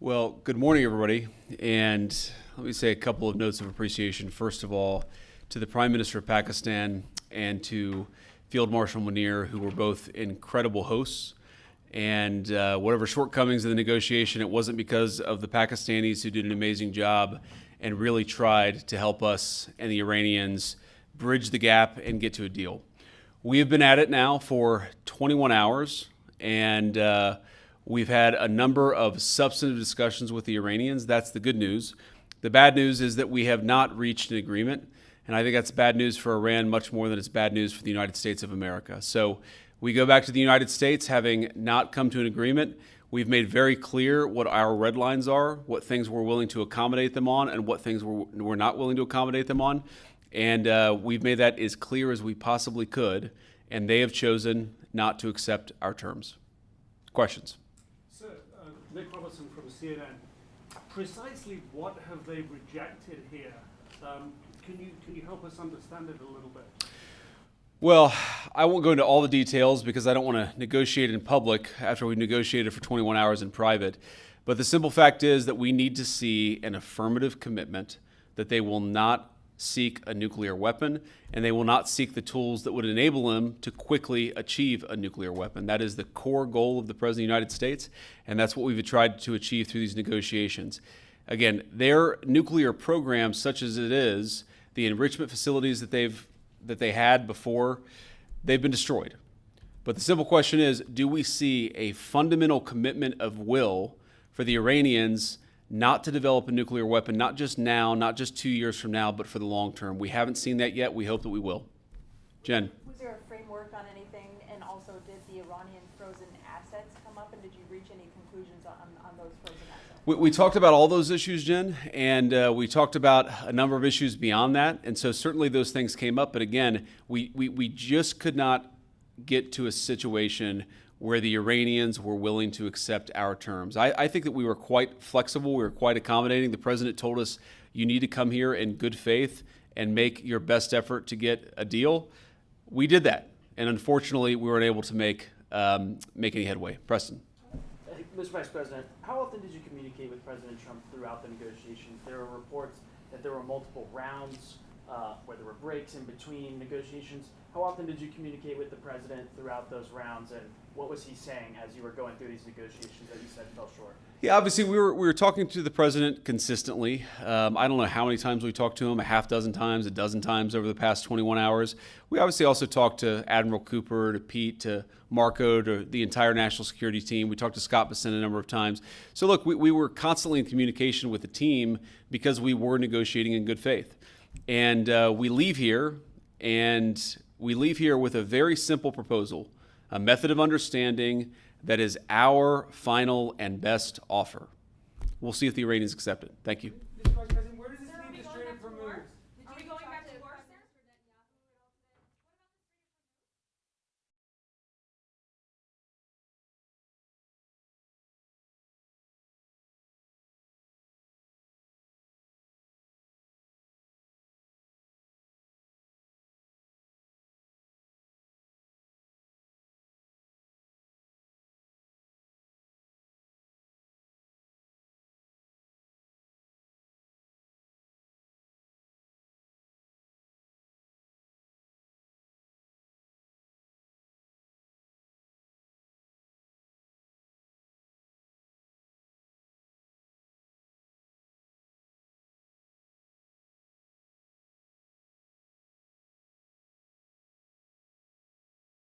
Well, good morning, everybody. And let me say a couple of notes of appreciation. First of all, to the Prime Minister of Pakistan and to Field Marshal Munir, who were both incredible hosts. And whatever shortcomings in the negotiation, it wasn't because of the Pakistanis who did an amazing job and really tried to help us and the Iranians bridge the gap and get to a deal. We have been at it now for 21 hours, and we've had a number of substantive discussions with the Iranians. That's the good news. The bad news is that we have not reached an agreement, and I think that's bad news for Iran much more than it's bad news for the United States of America. So we go back to the United States having not come to an agreement. We've made very clear what our red lines are, what things we're willing to accommodate them on, and what things we're not willing to accommodate them on. And we've made that as clear as we possibly could, and they have chosen not to accept our terms. Questions? Sir, Nick Robertson from CNN. Precisely what have they rejected here? Can you help us understand it a little bit? Well, I won't go into all the details because I don't want to negotiate in public after we've negotiated for 21 hours in private. But the simple fact is that we need to see an affirmative commitment that they will not seek a nuclear weapon, and they will not seek the tools that would enable them to quickly achieve a nuclear weapon. That is the core goal of the President of the United States, and that's what we've tried to achieve through these negotiations. Again, their nuclear program, such as it is, the enrichment facilities that they had before, they've been destroyed. But the simple question is, do we see a fundamental commitment of will for the Iranians not to develop a nuclear weapon, not just now, not just 2 years from now, but for the long term? We haven't seen that yet. We hope that we will. Jen. Was there a framework on anything? And also, did the Iranian frozen assets come up? And did you reach any conclusions on those frozen assets? We talked about all those issues, Jen, and we talked about a number of issues beyond that. And so certainly those things came up. But again, we just could not get to a situation where the Iranians were willing to accept our terms. I think that we were quite flexible. We were quite accommodating. The president told us, you need to come here in good faith and make your best effort to get a deal. We did that. And unfortunately, we weren't able to make any headway. Preston. Mr. Vice President, how often did you communicate with President Trump throughout the negotiations? There were reports that there were multiple rounds, where there were breaks in between negotiations. How often did you communicate with the president throughout those rounds, and what was he saying as you were going through these negotiations that you said fell short? Yeah, obviously we were talking to the president consistently. I don't know how many times we talked to him, a half dozen times, a dozen times over the past 21 hours. We obviously also talked to Admiral Cooper, to Pete, to Marco, to the entire national security team. We talked to Scott Bessent a number of times. So look, we were constantly in communication with the team because we were negotiating in good faith. And we leave here with a very simple proposal, a method of understanding that is our final and best offer. We'll see if the Iranians accept it. Thank you.